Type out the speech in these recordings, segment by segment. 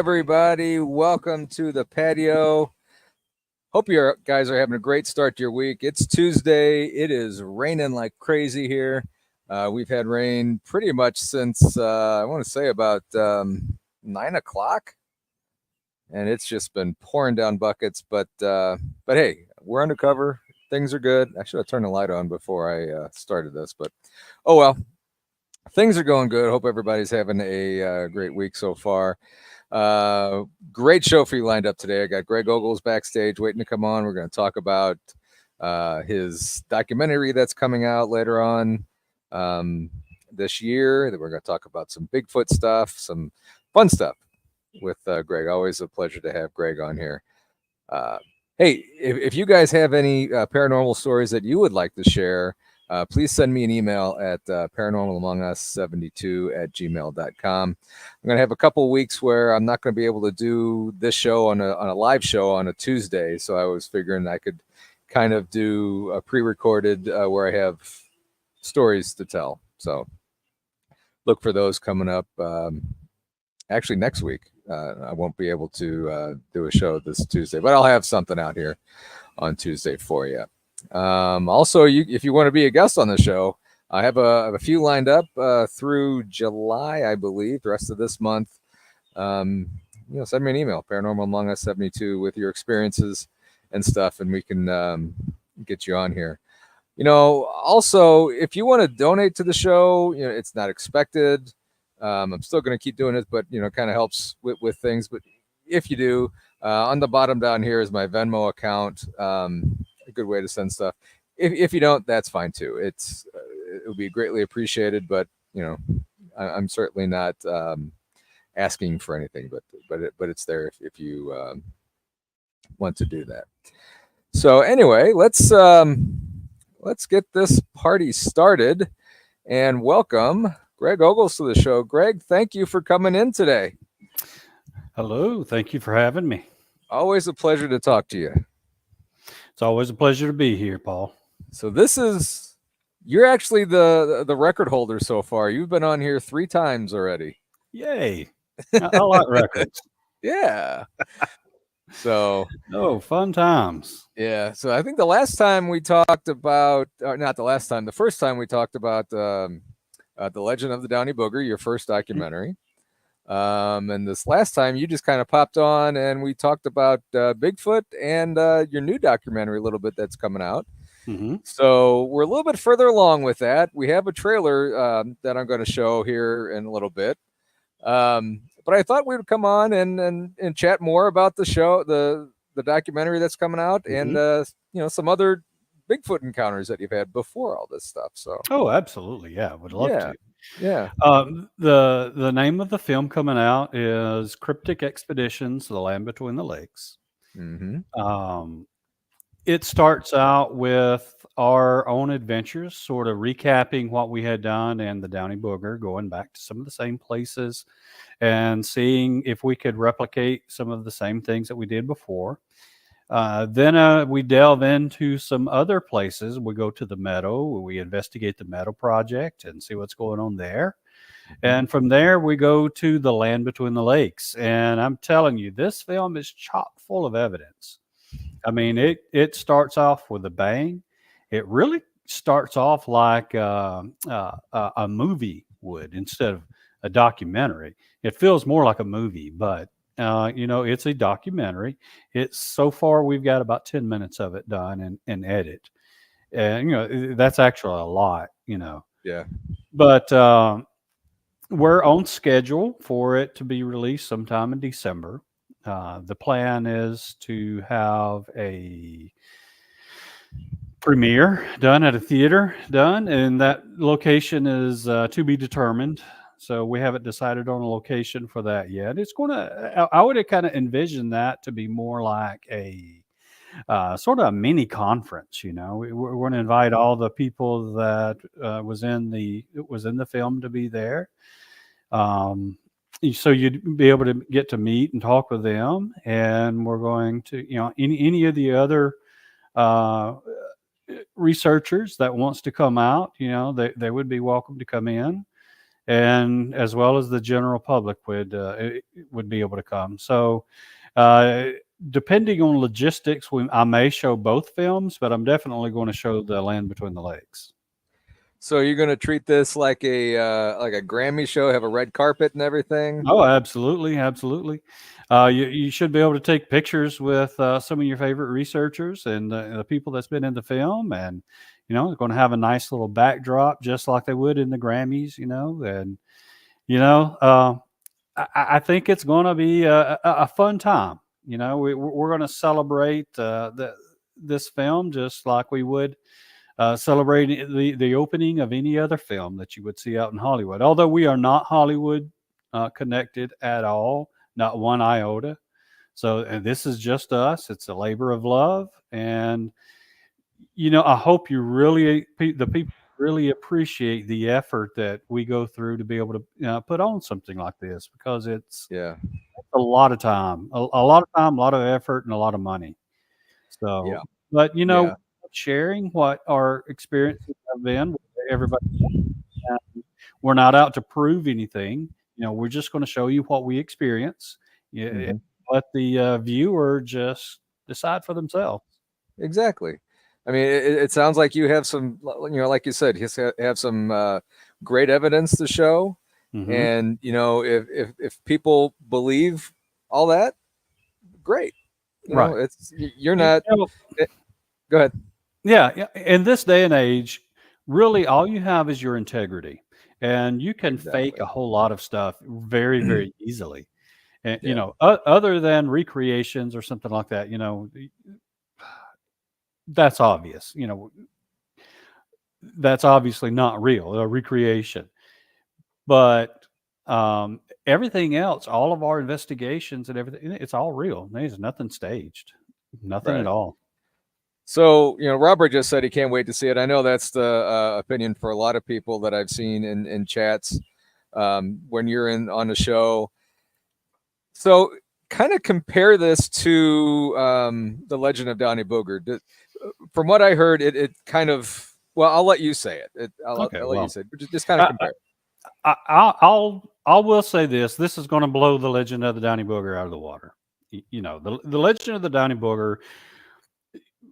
everybody. Welcome to the patio. Hope you guys are having a great start to your week. It's Tuesday. It is raining like crazy here. We've had rain pretty much since, I want to say about 9 o'clock. And it's just been pouring down buckets. But hey, we're undercover. Things are good. I should have turned the light on before I started this. But, oh well. Things are going good. Hope everybody's having a great week so far. Great show for you lined up today. I got Greg Ogles backstage waiting to come on. We're going to talk about his documentary that's coming out later on this year. We're going to talk about some Bigfoot stuff, some fun stuff with Greg. Always a pleasure to have Greg on here. Hey, if you guys have any paranormal stories that you would like to share, please send me an email at paranormalamongus72@gmail.com. I'm going to have a couple of weeks where I'm not going to be able to do this show on a live show on a Tuesday. So I was figuring I could kind of do a pre-recorded where I have stories to tell. So look for those coming up actually next week. I won't be able to do a show this Tuesday, but I'll have something out here on Tuesday for you. Also, if you want to be a guest on the show, I have a few lined up through July, I believe, the rest of this month. Send me an email, paranormalamongus72, with your experiences and stuff, and we can get you on here. Also, if you want to donate to the show, it's not expected. I'm still going to keep doing it, but kind of helps with things. But if you do, on the bottom down here is my Venmo account. A good way to send stuff. If you don't, that's fine too. It will be greatly appreciated, but I'm certainly not asking for anything, but it's there if you want to do that. So anyway, let's get this party started and welcome Greg Ogles to the show. Greg, thank you for coming in today. Hello, thank you for having me. Always a pleasure to talk to you. It's always a pleasure to be here, Paul. So you're actually the record holder so far. You've been on here 3 times already. Yay. I like records. Yeah. So. Oh, fun times. Yeah. So I think the last time we talked about, or not the last time, the first time we talked about The Legend of the Downey Booger, your first documentary. And this last time you just kind of popped on and we talked about Bigfoot and your new documentary a little bit that's coming out. Mm-hmm. So we're a little bit further along with that. We have a trailer that I'm going to show here in a little bit. But I thought we would come on and chat more about the show, the documentary that's coming out, Mm-hmm. and some other Bigfoot encounters that you've had before all this stuff. So. Oh, absolutely. Yeah, would love to. Yeah. The name of the film coming out is Cryptic Expeditions: The Land Between the Lakes. Mm-hmm. It starts out with our own adventures, sort of recapping what we had done and the Downey Booger, going back to some of the same places and seeing if we could replicate some of the same things that we did before. Then we delve into some other places. We go to the Meadow. We investigate the Meadow Project and see what's going on there. And from there, we go to the Land Between the Lakes. And I'm telling you, this film is chock full of evidence. I mean, it starts off with a bang. It really starts off like a movie would instead of a documentary. It feels more like a movie, but it's a documentary. It's so far we've got about 10 minutes of it done and edit, and that's actually a lot. Yeah. But we're on schedule for it to be released sometime in December. The plan is to have a premiere done at a theater and that location is to be determined. So we haven't decided on a location for that yet. I would kind of envision that to be more like a sort of a mini conference. We're going to invite all the people that was in the film to be there. So you'd be able to get to meet and talk with them, and we're going to, any of the other researchers that wants to come out, they would be welcome to come in and as well as the general public would be able to come. So, uh, depending on logistics, I may show both films, but I'm definitely going to show The Land Between the Lakes. So you're going to treat this like a Grammy show, have a red carpet and everything? Oh, absolutely, absolutely. You should be able to take pictures with some of your favorite researchers and the people that's been in the film, and they're going to have a nice little backdrop, just like they would in the Grammys. And you know, uh, I think it's going to be a fun time. We're going to celebrate this film just like we would celebrating the opening of any other film that you would see out in Hollywood. Although we are not Hollywood connected at all, not one iota. So, and this is just us. It's a labor of love, and I hope the people really appreciate the effort that we go through to be able to put on something like this, because it's Yeah. a lot of time, a lot of time, a lot of effort, and a lot of money. Yeah. So, but Yeah. sharing what our experiences have been with everybody. We're not out to prove anything. We're just going to show you what we experience. Yeah, Hmm. let the viewer just decide for themselves. Exactly. I mean, it sounds like you have some, like you said, you have some great evidence to show, Hmm. and if people believe all that, great. Right. It's you're You not. know, eh, Go ahead. yeah, yeah. In this day and age, really all you have is your integrity, and you can fake Exactly. a whole lot of stuff very, very easily. And Yeah. other than recreations or something like that, that's obvious. That's obviously not real, a recreation. But everything else, all of our investigations and everything, it's all real. There's nothing staged, nothing at Right. all. So, Robert just said he can't wait to see it. I know that's the opinion for a lot of people that I've seen in chats when you're on the show. So, kind of compare this to the Legend of Donnie Booger. From what I heard, it kind of, well, I'll let you say it. Okay, I'll let you well, say it. But just kind of I, compare. I will say this: this is going to blow the Legend of the Downy Booger out of the water. The Legend of the Downy Booger.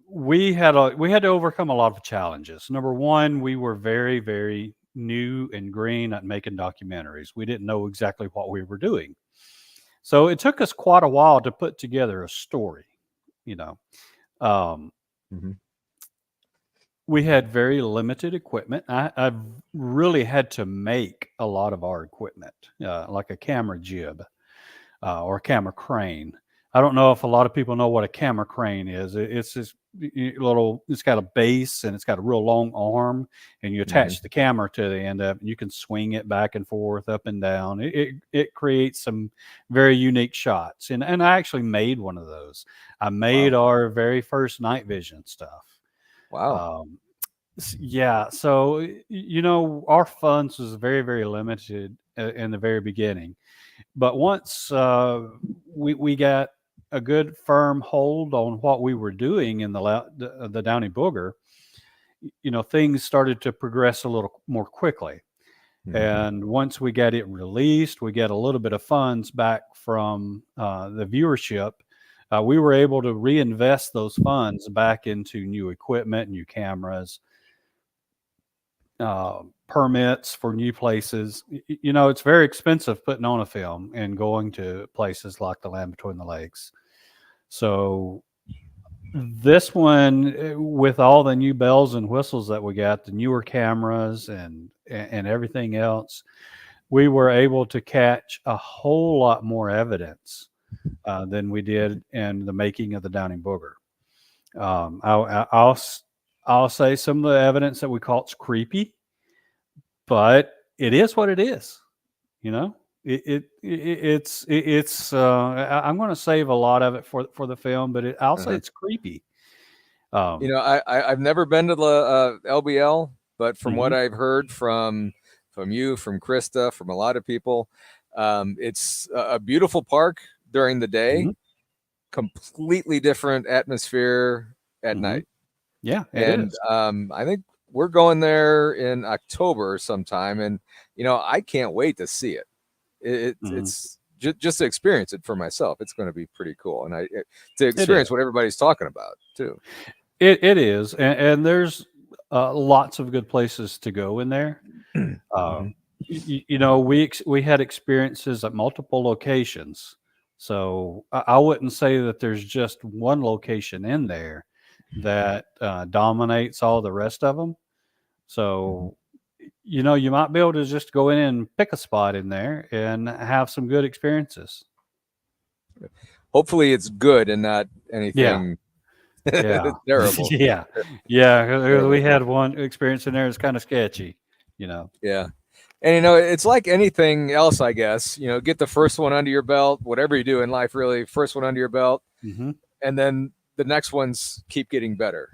We had to overcome a lot of challenges. Number one, we were very, very new and green at making documentaries. We didn't know exactly what we were doing, so it took us quite a while to put together a story. You know, um, Mm-hmm. we had very limited equipment. I've really had to make a lot of our equipment, like a camera jib or a camera crane. I don't know if a lot of people know what a camera crane is. It's this little. It's got a base and it's got a real long arm, and you Mm-hmm. attach the camera to the end of it. And you can swing it back and forth, up and down. It creates some very unique shots. And I actually made one of those. I made Wow. our very first night vision stuff. Wow. Um, yeah, so our funds was very, very limited in the very beginning, but once we got a good firm hold on what we were doing in the Downy Booger, things started to progress a little more quickly. Mm-hmm. And once we got it released, we got a little bit of funds back from the viewership. We were able to reinvest those funds back into new equipment, new cameras, permits for new places. It's very expensive putting on a film and going to places like the Land Between the Lakes. So this one, with all the new bells and whistles that we got, the newer cameras and everything else, we were able to catch a whole lot more evidence than we did in the making of the Downing Booger. I'll say some of the evidence that we caught is creepy, but it is what it is. You know, it's. I'm going to save a lot of it for the film, but I'll say Uh-huh. it's creepy. Um, I've never been to the LBL, but from what mhm, I've heard from you, from Krista, from a lot of people, it's a beautiful park during the day, mhm, completely different atmosphere at mhm. night. Yeah, it And is. I think we're going there in October sometime, and I can't wait to see it. Mhm. It's just to experience it for myself. It's going to be pretty cool, and to It is. experience what everybody's talking about too. It is, and there's lots of good places to go in there. Uh, Hmm. we had experiences at multiple locations, so I wouldn't say that there's just one location in there that dominates all the rest of them. Hmm. So, you might be able to just go in and pick a spot in there and have some good experiences. Hopefully, it's good and not Yeah, anything yeah, terrible. yeah, yeah. 'Cause we Terrible. had one experience in there that's kind of sketchy. You know. Yeah. And it's like anything else, I guess. Get the first one under your belt, whatever you do in life, really, first one under your belt, Hmm. and then the next ones keep getting better.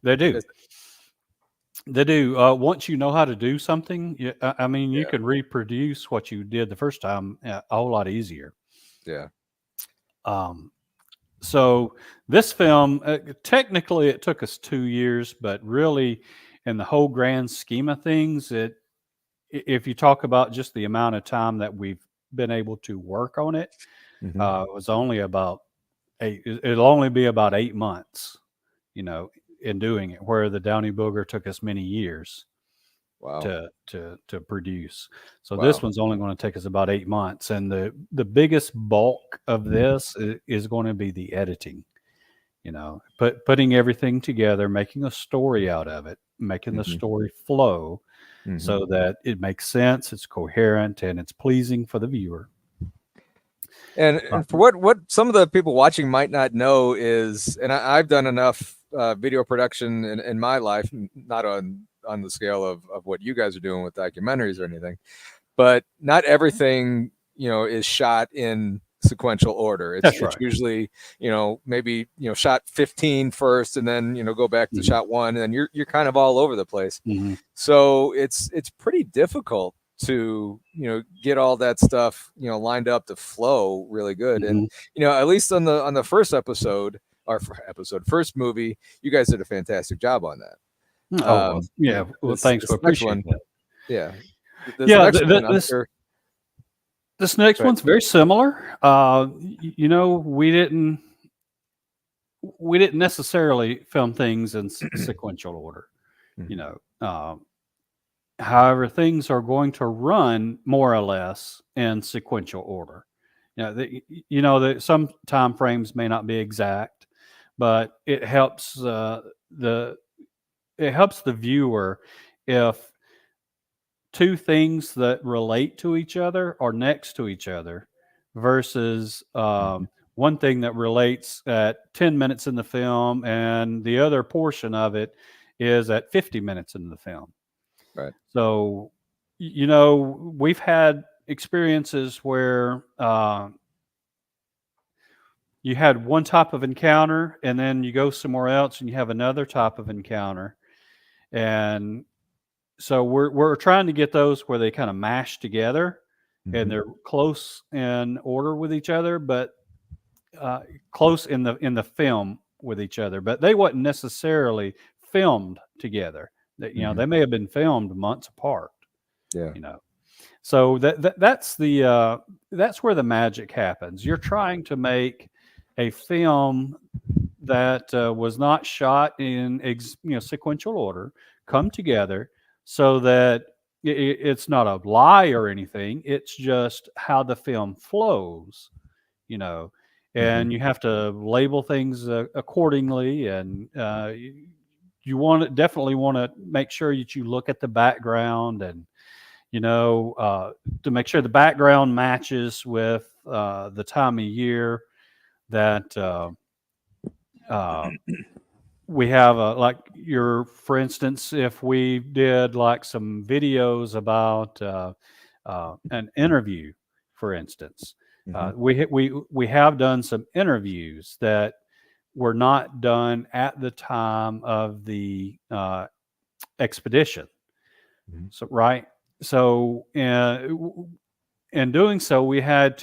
They do. That's- They do. Once you know how to do something, I mean, you Yeah, can reproduce what you did the first time a whole lot easier. yeah. Um, so this film, technically, it took us 2 years, but really, in the whole grand scheme of things, if you talk about just the amount of time that we've been able to work on it, Hmm. it was only about eight. It'll only be about 8 months, you know, in doing it. Where the Downy Booger took us many years Wow. to produce. So this Wow. one's only going to take us about 8 months, and the biggest bulk of this is going to be the editing. Putting everything together, making a story out of it, making the Hmm. story flow Hmm. so that it makes sense, it's coherent, and it's pleasing for the viewer. And for what some of the people watching might not know is, and I've done enough video production in my life, not on the scale of what you guys are doing with documentaries or anything, but not everything is shot in sequential order. it's That's it's right. usually maybe shot 15 first, and then go back to Hmm. shot one, and then you're kind of all over the place. Hmm. So it's pretty difficult to get all that stuff lined up to flow really good. And Hmm. at least on the first episode, or first movie, you guys did a fantastic job on that. Oh well, yeah. Well, this thanks. We this next appreciate one, that. yeah, this Yeah, next one, I'm this sure. this next But one's very similar. We didn't necessarily film things in sequential order. You Mhm. know, however, things are going to run more or less in sequential order. That some time frames may not be exact, but the it helps the viewer if two things that relate to each other are next to each other versus Mhm. one thing that relates at 10 minutes in the film and the other portion of it is at 50 minutes in the film. Right. So, we've had experiences where you had one type of encounter and then you go somewhere else and you have another type of encounter. And so we're trying to get those where they kind of mash together and Mhm. they're close in order with each other, but close in the film with each other. But they wasn't necessarily filmed together. Mhm. They may have been filmed months apart. Yeah. You know, so that's where the magic happens. You're trying to make a film that was not shot in sequential order come together so that it's not a lie or anything. It's just how the film flows, you know, Mhm. and you have to label things accordingly. And definitely want to make sure that you look at the background and to make sure the background matches with the time of year that uh, we have. Like for instance, if we did like some videos about an interview, for instance, Mhm. we have done some interviews that were not done at the time of the expedition. Mhm. So right. So in doing so, you have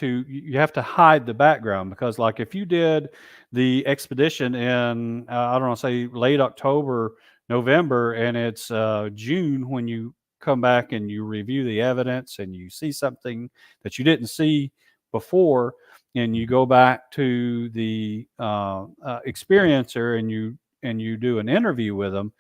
to hide the background because, like, if you did the expedition in I don't know, say late October November and it's June when you come back and you review the evidence and you see something that you didn't see before, and you go back to the experiencer and you do an interview with them,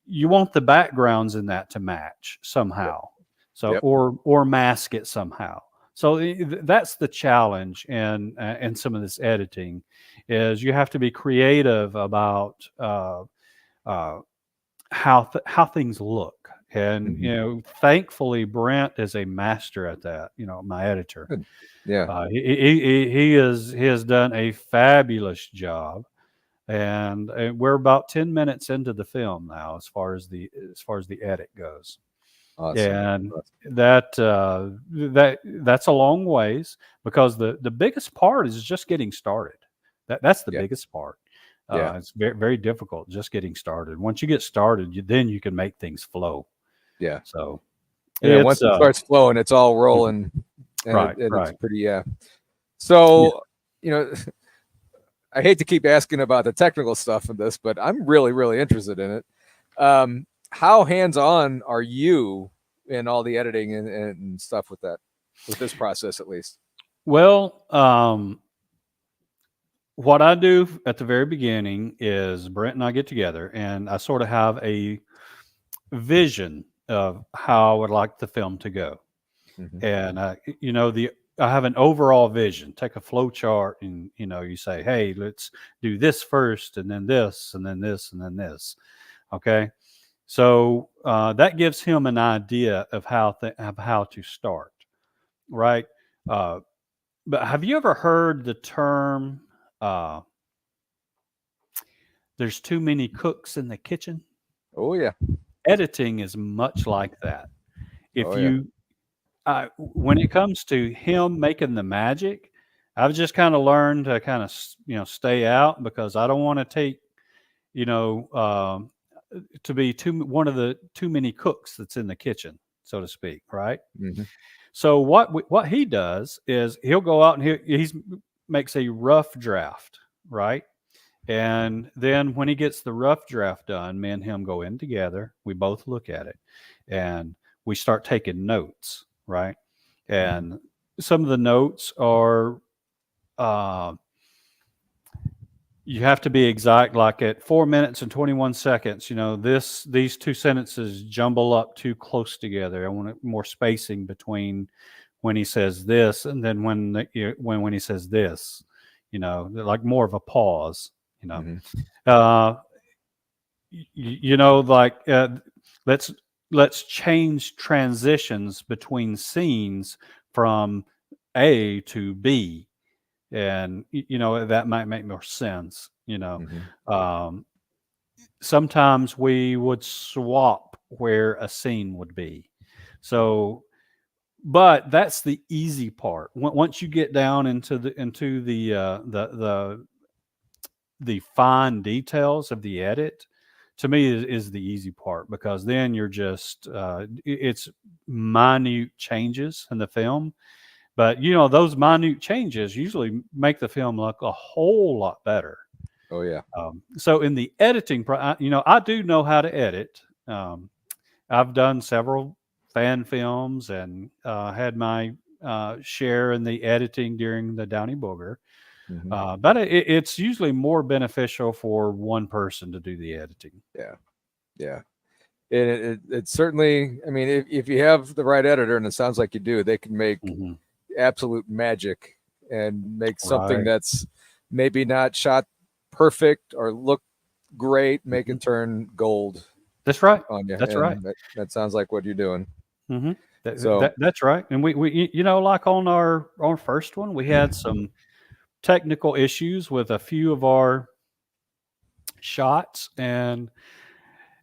you want the backgrounds in that to match Yep. somehow, so Yep. or mask it somehow. So that's the challenge in some of this editing, is you have to be creative about uh, how things look. And Mhm. thankfully Brent is a master at that. My editor, Good. Yeah. he has done a fabulous job, and we're about 10 minutes into the film now, as far as the edit goes. Awesome. And Awesome. that's a long ways, because the biggest part is just getting started. That's the Yeah. biggest part. Yeah. It's very, very difficult just getting started. Once you get started, then you can make things flow. Yeah. So And then it's once it starts flowing, it's all mhm. rolling, and Right, it's right. pretty. Yeah. Yeah. So, you know, I hate to keep asking about the technical stuff of this, but I'm really, really interested in it. How hands-on are you in all the editing and stuff with that, with this process at least? Well, what I do at the very beginning is Brent and I get together, and I sort of have a vision of how I would like the film to go. Hmm. And I have an overall vision. Take a flow chart, and you say, hey, let's do this first, and then this, and then this, and then this. Okay, so that gives him an idea of how to start, right? uh, but have you ever heard the term, uh, there's too many cooks in the kitchen? Oh yeah. Editing is much like that. If Oh yeah. you When it comes to him making the magic, I've just kind of learned to kind of stay out, because I don't want to take, you know to be one of the too many cooks that's in the kitchen, so to speak, right? Hmm. So what he does is he'll go out and he's makes a rough draft, right? And then when he gets the rough draft done, me and him go in together. We both look at it, and we start taking notes, right? Hmm. And some of the notes are, uh, you have to be exact. Like at 4 minutes and 21 seconds, these two sentences jumble up too close together. I want more spacing between when he says this and then when he says this. Like more of a pause. You know. Hmm. Uh, like, let's let's change transitions between scenes from A to B, and that might make more sense. Hmm. Um, Sometimes we would swap where a scene would be. So, but that's the easy part. Once you get down into the fine details of the edit, to me is the easy part, because then you're just it's minute changes in the film, but those minute changes usually make the film look a whole lot better. Oh yeah. So in the editing I do know how to edit. I've done several fan films and had my share in the editing during the Downey Booger. Hmm. But it's usually more beneficial for one person to do the editing. Yeah. Yeah. And it certainly, I mean, if you have the right editor, and it sounds like you do, they can make Hmm. absolute magic and make something Right. that's maybe not shot perfect or look great, make Mhm. it turn gold That's right. on you. That's right. And that sounds like what you're doing. Hmm. So, That's right. And like on our first one, we had some technical issues with a few of our shots, and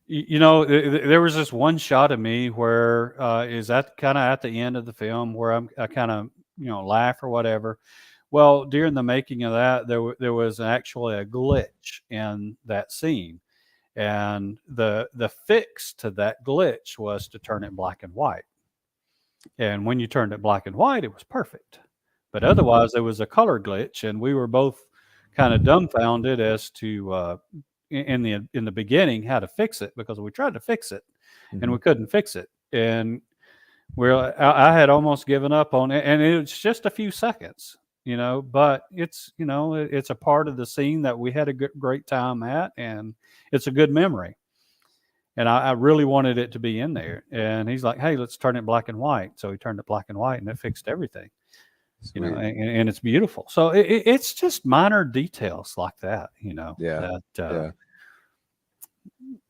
there was this one shot of me where is that kind of at the end of the film where I kind of laugh or whatever. Well, during the making of that, there was actually a glitch in that scene, and the fix to that glitch was to turn it black and white. And when you turned it black and white, it was perfect. But otherwise, there was a color glitch, and we were both kind of dumbfounded as to in the beginning how to fix it, because we tried to fix it and we Mhm. couldn't fix it. And I had almost given up on it, and it's just a few seconds, but it's, it's a part of the scene that we had a great time at, and it's a good memory. And I really wanted it to be in there. And he's like, "Hey, let's turn it black and white." So he turned it black and white, and it fixed everything. Sweet. And it's beautiful. So it's just minor details like that, Yeah. Yeah.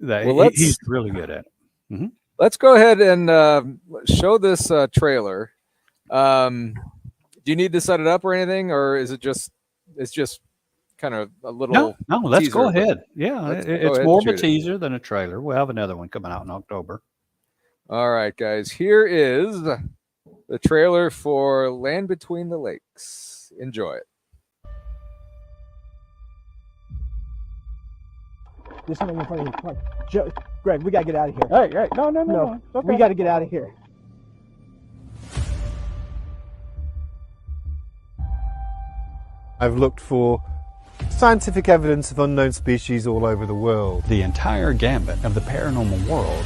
that Well, he's really good at it. Mm-hmm. let's go ahead and show this trailer. Do you need to set it up or anything, or is it's just kind of a No, little let's go teaser? But ahead. Yeah, let's go it's ahead and more of a shoot it. teaser than a trailer. We'll have another one coming out in October. All right, guys. Here is the trailer for Land Between the Lakes. Enjoy it. There's something in front of you. Come on. Greg, we gotta get out of here. Hey, no. It's okay. We gotta get out of here. I've looked for scientific evidence of unknown species all over the world. The entire gambit of the paranormal world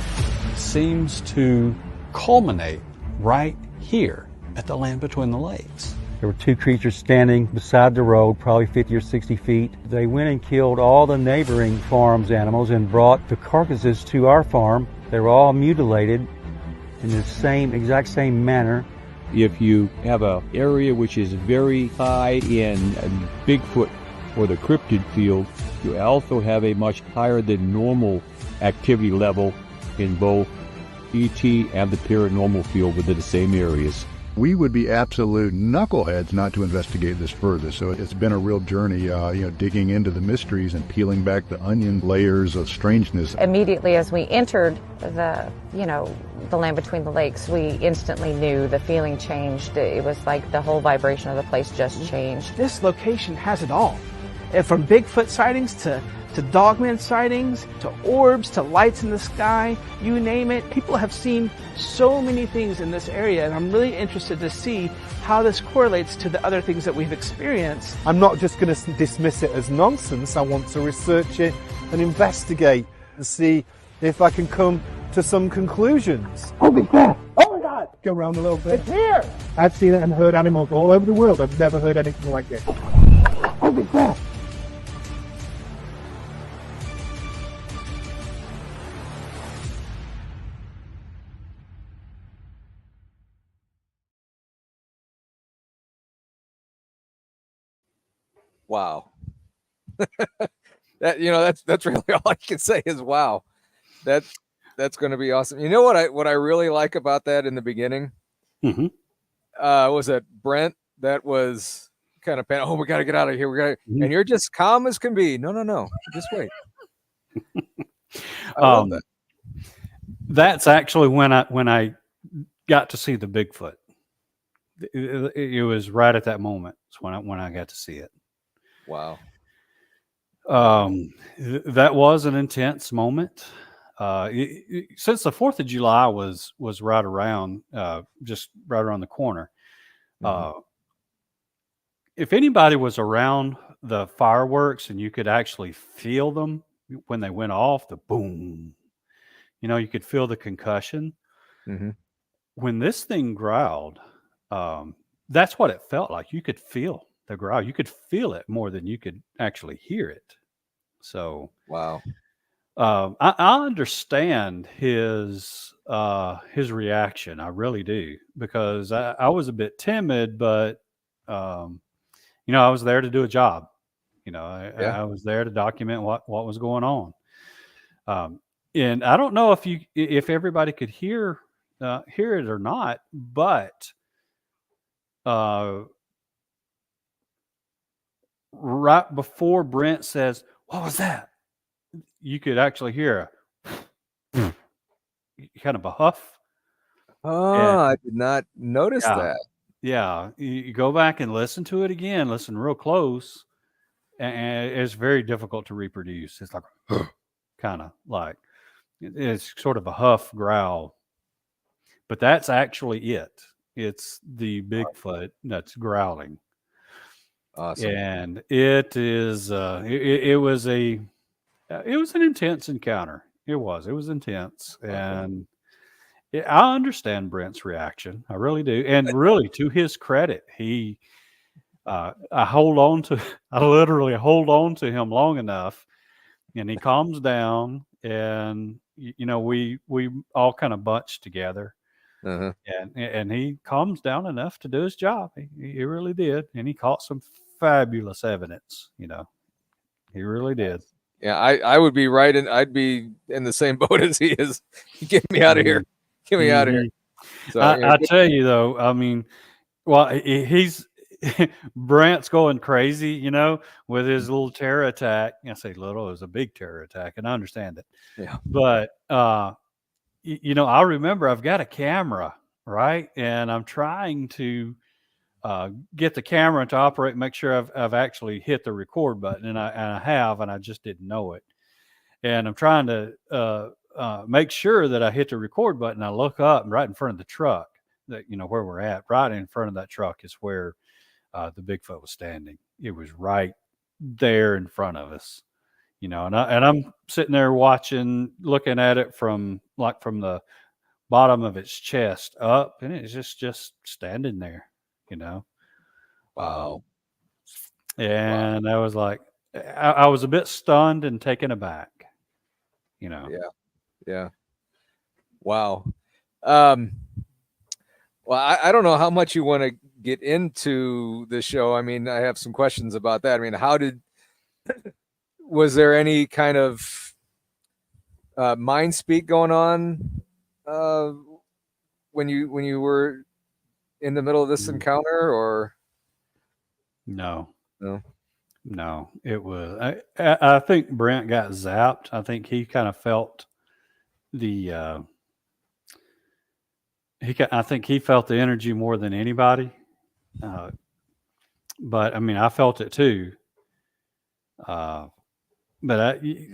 seems to culminate right here at the Land Between the Lakes. There were two creatures standing beside the road, probably 50 or 60 feet. They went and killed all the neighboring farms' animals and brought the carcasses to our farm. They were all mutilated in the exact same manner. If you have an area which is very high in Bigfoot or the cryptid field, you also have a much higher than normal activity level in both ET and the paranormal field within the same areas. We would be absolute knuckleheads not to investigate this further. So it's been a real journey, digging into the mysteries and peeling back the onion layers of strangeness. Immediately as we entered the Land Between the Lakes, we instantly knew the feeling changed. It was like the whole vibration of the place just changed. This location has it all. And from Bigfoot sightings to dogman sightings, to orbs, to lights in the sky, you name it. People have seen so many things in this area, and I'm really interested to see how this correlates to the other things that we've experienced. I'm not just going to dismiss it as nonsense. I want to research it and investigate and see if I can come to some conclusions. Holy crap! Oh my God! Go around a little bit. It's here! I've seen it and heard animals all over the world. I've never heard anything like this. Holy crap! Wow. That's really all I can say is wow. That's going to be awesome. You know what I really like about that in the beginning? Mm-hmm. Was that Brent that was kind of oh, we got to get out of here. And you're just calm as can be. No. Just wait. I love that. That's actually when I got to see the Bigfoot. It was right at that moment when I got to see it. Wow. That was an intense moment. Since the 4th of July was right around, just right around the corner. Mm-hmm. If anybody was around the fireworks and you could actually feel them when they went off, the boom, you could feel the concussion. Mm-hmm. When this thing growled, that's what it felt like. You could feel the growl. You could feel it more than you could actually hear it. So, wow. I understand his reaction. I really do, because I was a bit timid, but I was there to do a job. I was there to document what was going on. And I don't know if everybody could hear it or not, but right before Brent says, "What was that?" you could actually hear kind of a huff. Oh, I did not notice that. Yeah, you go back and listen to it again, listen real close, and it's very difficult to reproduce. It's like kind of like it's sort of a huff growl, but that's actually it. It's the Bigfoot that's growling. Awesome. And it is it was a It was an intense encounter. It was intense, Okay. and I understand Brent's reaction. I really do, and really, to his credit, I hold on to, I literally hold on to him long enough, and he calms down, and we all kind of bunch together, Uh-huh. and he calms down enough to do his job. He really did, and he caught some fabulous evidence. He really did. Yeah, I would be right, and I'd be in the same boat as he is. Get me out of here. Get me out of here. So I tell you though, I mean, well, he's Brant's going crazy, with his little terror attack. I say little, it was a big terror attack, and I understand it. Yeah. But I remember I've got a camera, right, and I'm trying to get the camera to operate, make sure I've actually hit the record button, and I have, and I just didn't know it. And I'm trying to make sure that I hit the record button. I look up, and right in front of the truck, that where we're at, right in front of that truck is where the Bigfoot was standing. It was right there in front of us, and I'm sitting there watching, looking at it from the bottom of its chest up, and it's just standing there, Wow. And I was like, I was a bit stunned and taken aback, Yeah. Wow. Well, I don't know how much you want to get into the show. I mean, I have some questions about that. I mean, was there any kind of mind speak going on when you were in the middle of this encounter, or No. No? It was. I think Brent got zapped. I think he kind of felt the. I think he felt the energy more than anybody. But I mean, I felt it too. But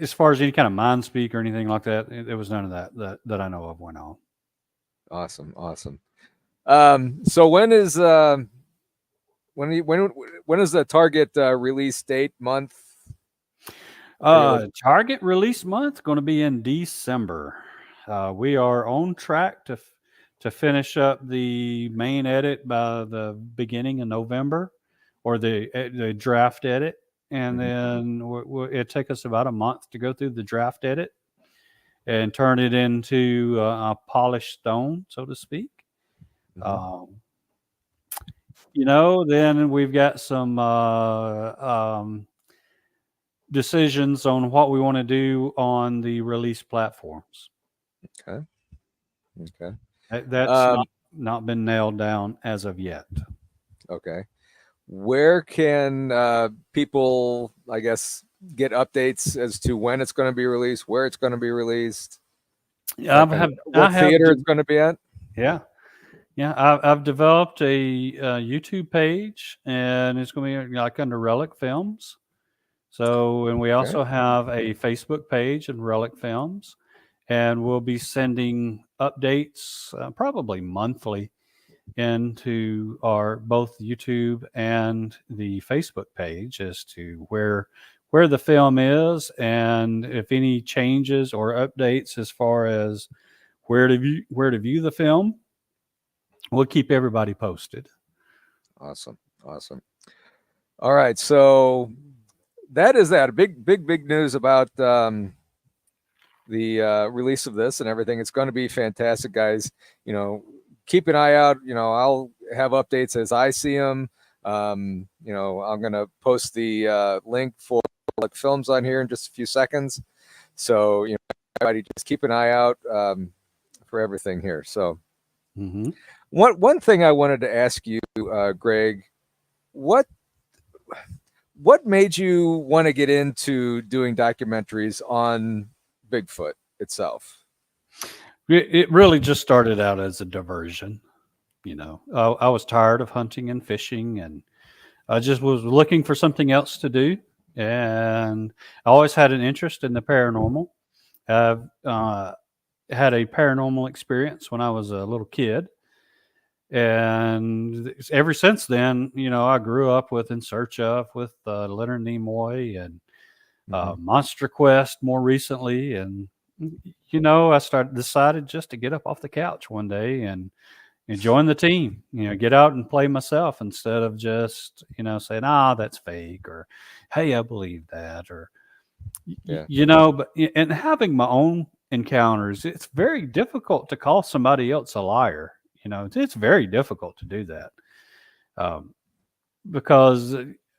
as far as any kind of mind speak or anything like that, there was none of that I know of went on. Awesome. So when is the target release date, month? Target release month going to be in December. We are on track to finish up the main edit by the beginning of November, or the draft edit, and then it take us about a month to go through the draft edit and turn it into a polished stone, so to speak. Then we've got some decisions on what we want to do on the release platforms. Okay. That's not been nailed down as of yet. Okay. Where can people, I guess, get updates as to when it's going to be released, where it's going to be released? What theater it's going to be at? Yeah. I've developed a YouTube page, and it's going to be like under Relic Films. So, and we also have a Facebook page in Relic Films, and we'll be sending updates probably monthly into our both YouTube and the Facebook page as to where the film is, and if any changes or updates as far as where to view the film. We'll keep everybody posted. Awesome. All right, so that is big news about the release of this and everything. It's going to be fantastic, guys. Keep an eye out. I'll have updates as I see them. I'm going to post the link for Relic Films on here in just a few seconds. So, everybody just keep an eye out for everything here. So, one thing I wanted to ask you, Greg, what made you want to get into doing documentaries on Bigfoot itself? It really just started out as a diversion. I was tired of hunting and fishing, and I just was looking for something else to do. And I always had an interest in the paranormal. I've had a paranormal experience when I was a little kid. And ever since then, I grew up with In Search Of, with Leonard Nimoy, and Monster Quest more recently, and I decided just to get up off the couch one day and join the team. Get out and play myself instead of just saying, that's fake, or hey, I believe that, or But and having my own encounters, it's very difficult to call somebody else a liar. It's very difficult to do that, because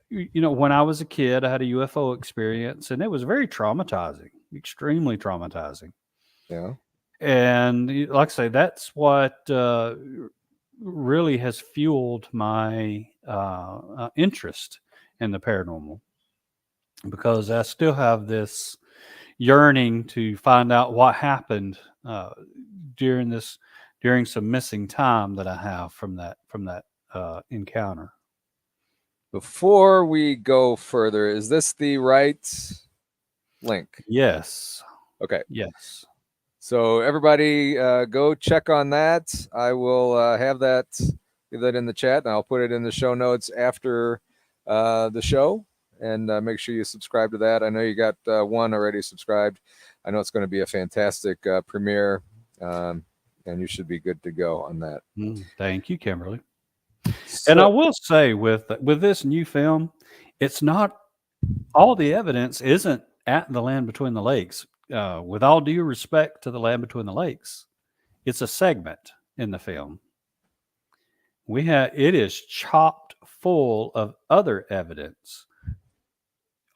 when I was a kid, I had a UFO experience, and it was very traumatizing, extremely traumatizing. Yeah. And like I say, that's what really has fueled my interest in the paranormal, because I still have this yearning to find out what happened during some missing time that I have from that encounter. Before we go further, is this the right link? Yes. Okay. Yes. So everybody, go check on that. I will leave that in the chat, and I'll put it in the show notes after the show. And make sure you subscribe to that. I know you got one already subscribed. I know it's going to be a fantastic premiere, and you should be good to go on that. Thank you, Kimberly. So, and I will say, with this new film, it's not all the evidence isn't at the Land Between the Lakes. With all due respect to the Land Between the Lakes, it's a segment in the film. It is chopped full of other evidence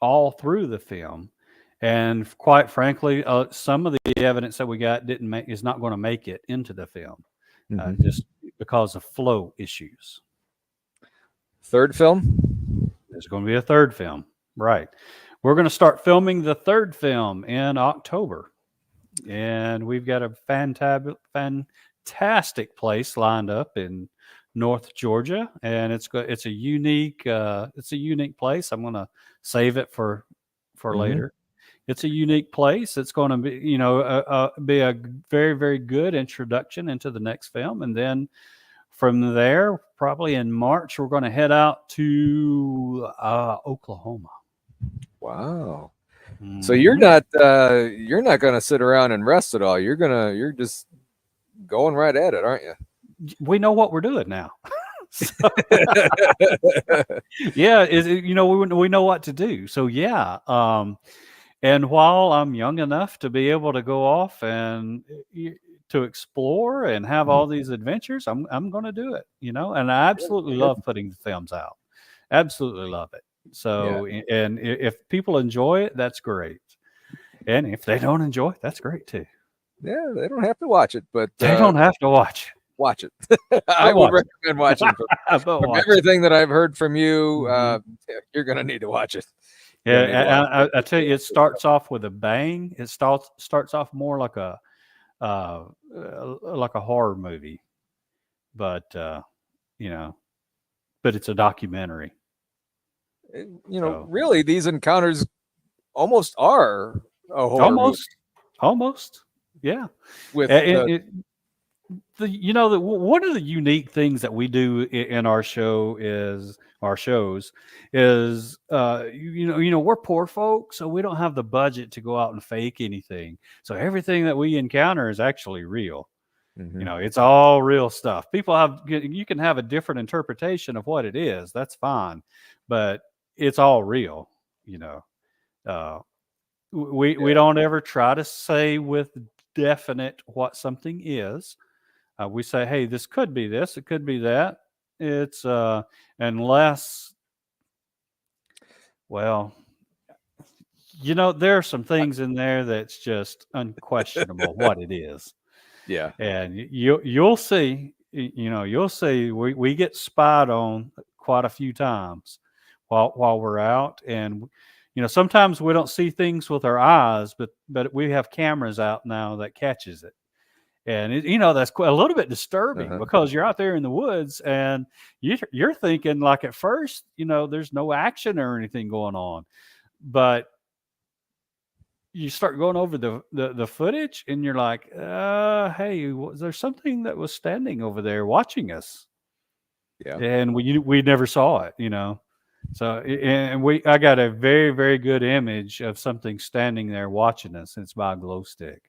all through the film, and quite frankly, some of the evidence that we got is not going to make it into the film, just because of flow issues. Third film? There's going to be a third film, right? We're going to start filming the third film in October, and we've got a fantastic place lined up in North Georgia, and it's a unique place. I'm going to save it for later. It's a unique place. It's going to be be a very, very good introduction into the next film, and then from there, probably in March, we're going to head out to Oklahoma. Wow. So you're not going to sit around and rest at all. You're just going right at it, aren't you? We know what we're doing now. Yeah, we know what to do. So yeah, and while I'm young enough to be able to go off and to explore and have all these adventures, I'm going to do it. And I absolutely love putting the films out. Absolutely love it. So, and if people enjoy it, that's great. And if they don't enjoy it, that's great too. Yeah, they don't have to watch it, but they don't have to watch it. Watch it. I would recommend watching it. From everything that I've heard from you, you're going to need to watch it. Yeah, I tell you, it starts off with a bang. It starts off more like a horror movie, but but it's a documentary. Really, these encounters almost are a horror movie. Almost, yeah. With one of the unique things that we do in our shows is we're poor folks, so we don't have the budget to go out and fake anything. So everything that we encounter is actually real. It's all real stuff. You can have a different interpretation of what it is. That's fine, but it's all real. We don't ever try to say with definite what something is. We say, hey, this could be this, it could be that. It's unless, well, there are some things in there that's just unquestionable what it is. Yeah. And you'll see, we get spied on quite a few times while we're out. And, sometimes we don't see things with our eyes, but we have cameras out now that catches it. And that's quite a little bit disturbing because you're out there in the woods and you're thinking, like, at first, there's no action or anything going on, but you start going over the footage and you're like, hey, was there something that was standing over there watching us? Yeah. And we never saw it, So, and I got a very, very good image of something standing there watching us, and it's by a glow stick.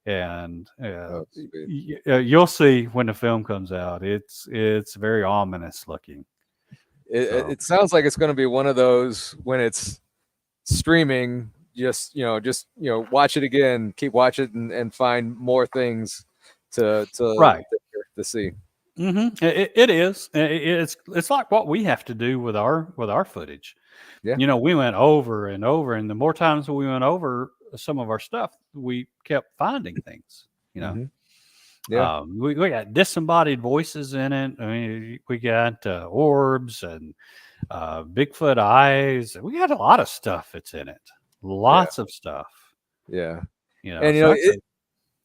And Oh, sweet. you'll see when the film comes out. It's very ominous looking. So, It sounds like it's going to be one of those when it's streaming. Just watch it again, keep watching, and find more things right. to see. It is. It's like what we have to do with our footage. Yeah. We went over and over, and the more times we went over some of our stuff, we kept finding things. Mhm. Yeah. We got disembodied voices in it. I mean, we got orbs and Bigfoot eyes. We got a lot of stuff that's in it. Lots of stuff. Yeah. And So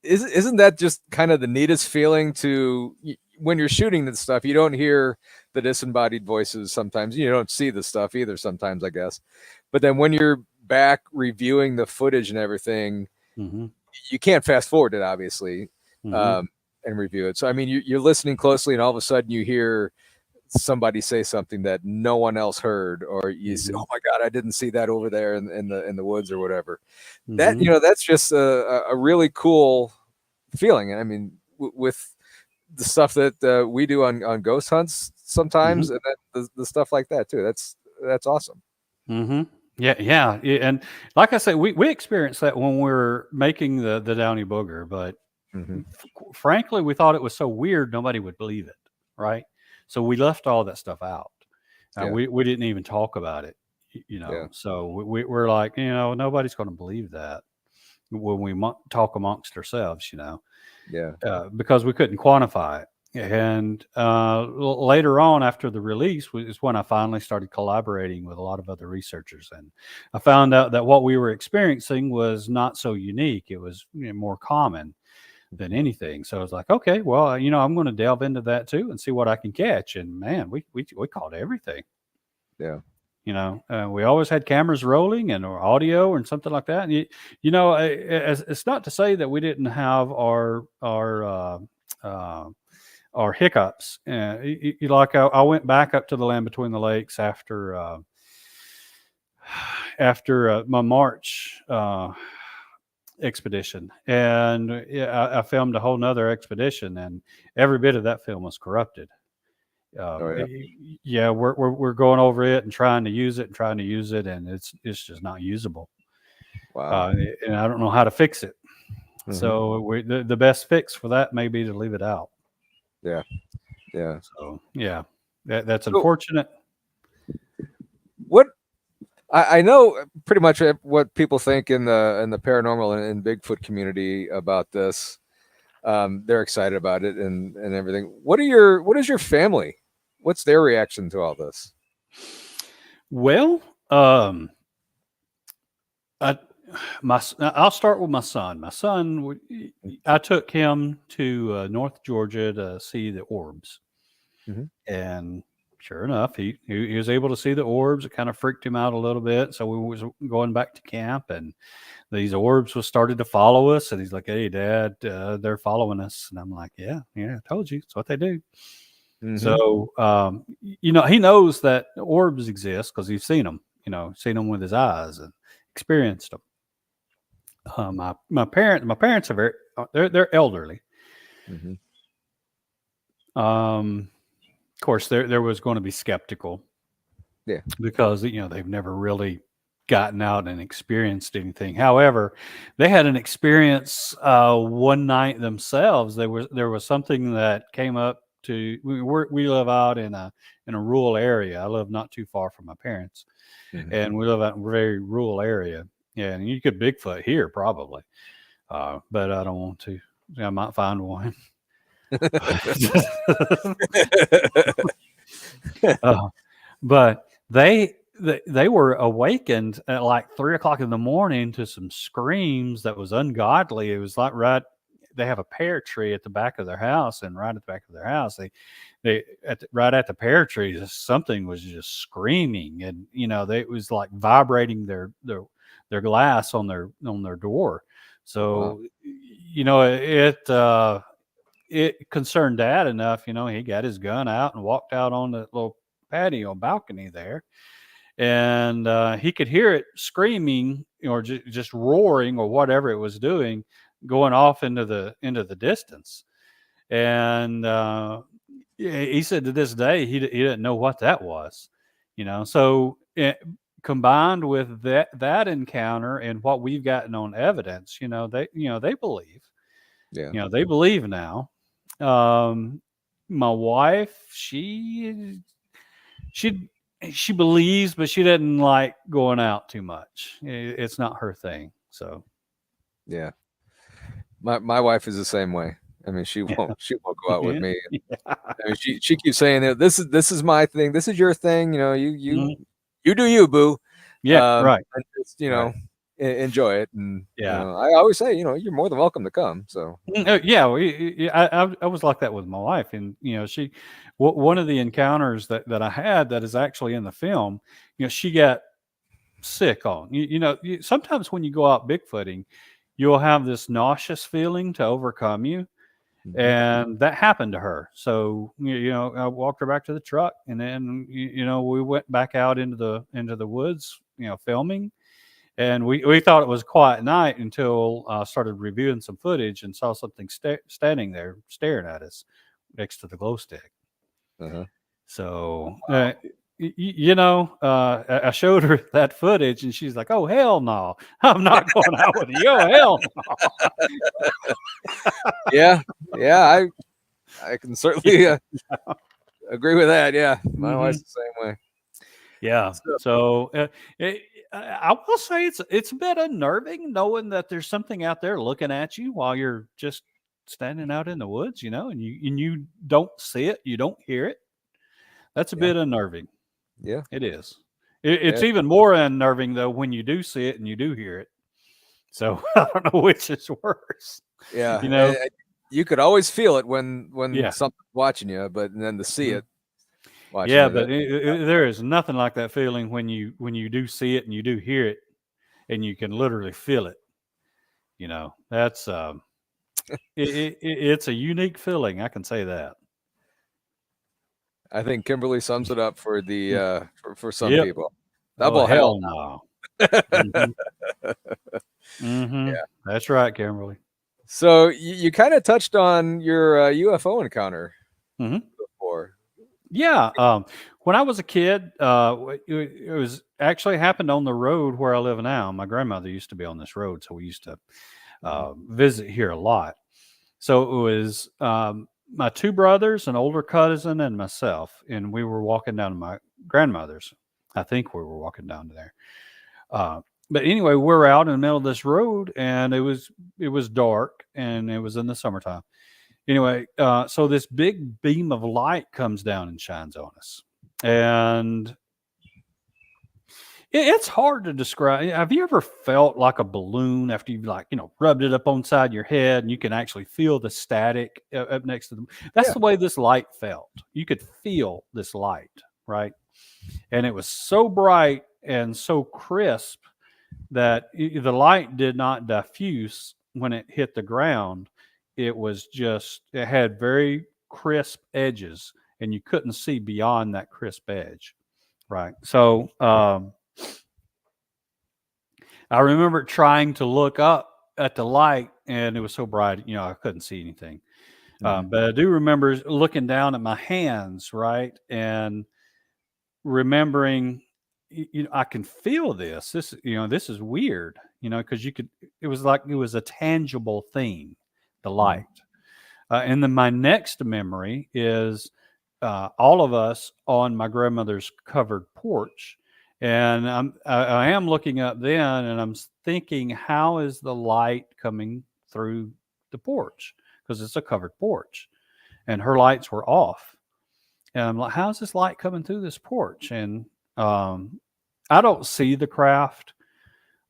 isn't that just kind of the neatest feeling when you're shooting this stuff? You don't hear the disembodied voices sometimes. You don't see the stuff either sometimes, I guess. But then when you're back reviewing the footage and everything, you can't fast forward it, obviously, and review it. So, I mean, you're listening closely, and all of a sudden you hear somebody say something that no one else heard, or you say, "Oh my God, I didn't see that over there in the woods or whatever." That that's just a really cool feeling. And I mean, with the stuff that we do on ghost hunts sometimes, and then the stuff like that too. That's awesome. Yeah, and like I said, we experienced that when we were making the Downy Booger, but frankly, we thought it was so weird nobody would believe it, right? So we left all that stuff out. We didn't even talk about it, So we're like, nobody's going to believe that when we talk amongst ourselves, because we couldn't quantify it. And later on, after the release, is when I finally started collaborating with a lot of other researchers, and I found out that what we were experiencing was not so unique. It was more common than anything. So I was like, okay, well, I'm going to delve into that too and see what I can catch. And man, we caught everything. Yeah. We always had cameras rolling and or audio and something like that. And it's not to say that we didn't have our hiccups. Like I went back up to the land between the lakes after my March expedition, and I filmed a whole nother expedition, and every bit of that film was corrupted. We're going over it and trying to use it, and it's just not usable. Wow. And I don't know how to fix it. So the best fix for that may be to leave it out. Yeah. So that's unfortunate. What I know pretty much what people think in the paranormal and Bigfoot community about this. They're excited about it and everything. What is your family? What's their reaction to all this? Well, I'll start with my son. My son, I took him to North Georgia to see the orbs, and sure enough, he was able to see the orbs. It kind of freaked him out a little bit, so we was going back to camp, and these orbs started to follow us. And he's like, "Hey, Dad, they're following us." And I'm like, "Yeah, I told you, it's what they do." So, he knows that orbs exist because he's seen them. Seen them with his eyes and experienced them. My parents are they're elderly. Of course, there was going to be skeptical, because they've never really gotten out and experienced anything. However, they had an experience one night themselves. There was something that came up to. We live out in a rural area. I live not too far from my parents, and we live out in a very rural area. Yeah, and you could Bigfoot here probably, but I don't want to. I might find one. But they were awakened at like 3:00 in the morning to some screams that was ungodly. It was like they have a pear tree at the back of their house, and right at the back of their house, right at the pear tree, something was just screaming, and it was like vibrating their glass on their door. So it concerned Dad enough. He got his gun out and walked out on the little patio balcony there, and he could hear it screaming or just roaring or whatever it was doing, going off into the distance. And he said to this day he didn't know what that was, So combined with that encounter and what we've gotten on evidence, they believe. Yeah. They believe now. My wife, she believes, but she doesn't like going out too much. It's not her thing. So Yeah. My wife is the same way. I mean, she won't go out with me. I mean, she keeps saying that this is my thing. This is your thing. You do you, boo. Right. Just, Right. enjoy it. And Yeah. I always say, you're more than welcome to come. So Yeah, I was like that with my wife, and one of the encounters that I had that is actually in the film, she got sick on. Sometimes when you go out Bigfooting, you'll have this nauseous feeling to overcome you, and that happened to her. So I walked her back to the truck, and then we went back out into the woods, filming. And we thought it was a quiet night until started reviewing some footage and saw something standing there staring at us next to the glow stick. So, I showed her that footage and she's like, "Oh, hell no, I'm not going out with you. Oh, hell no." Yeah. I can certainly agree with that. Yeah. My wife's the same way. Yeah. So I will say it's a bit unnerving knowing that there's something out there looking at you while you're just standing out in the woods, and you don't see it, you don't hear it. That's a bit unnerving. Yeah, it is. It's even more unnerving though when you do see it and you do hear it. So I don't know which is worse. Yeah, you could always feel it when something's watching you, but then to see it. But there is nothing like that feeling when you do see it and you do hear it, and you can literally feel it. That's it's a unique feeling. I can say that. I think Kimberly sums it up for the for some people. Double hell no. Yeah, that's right, Kimberly. So you kind of touched on your UFO encounter before. Yeah. When I was a kid, it was actually happened on the road where I live now. My grandmother used to be on this road, so we used to visit here a lot. So it was my two brothers, an older cousin, and myself, and we were walking down to my grandmother's. I think we were walking down to there. But anyway, we're out in the middle of this road, and it was dark, and it was in the summertime. Anyway, so this big beam of light comes down and shines on us, and it's hard to describe. Have you ever felt like a balloon after you've rubbed it up on side your head, and you can actually feel the static up next to them? That's the way this light felt. You could feel this light, right? And it was so bright and so crisp that the light did not diffuse when it hit the ground. It had very crisp edges, and you couldn't see beyond that crisp edge. Right. So, I remember trying to look up at the light, and it was so bright, I couldn't see anything. But I do remember looking down at my hands, right, and remembering, I can feel this. This is weird, because it was like it was a tangible thing, the light. And then my next memory is all of us on my grandmother's covered porch. And I am looking up then, and I'm thinking, how is the light coming through the porch? Because it's a covered porch, and her lights were off. And I'm like, how's this light coming through this porch? And I don't see the craft,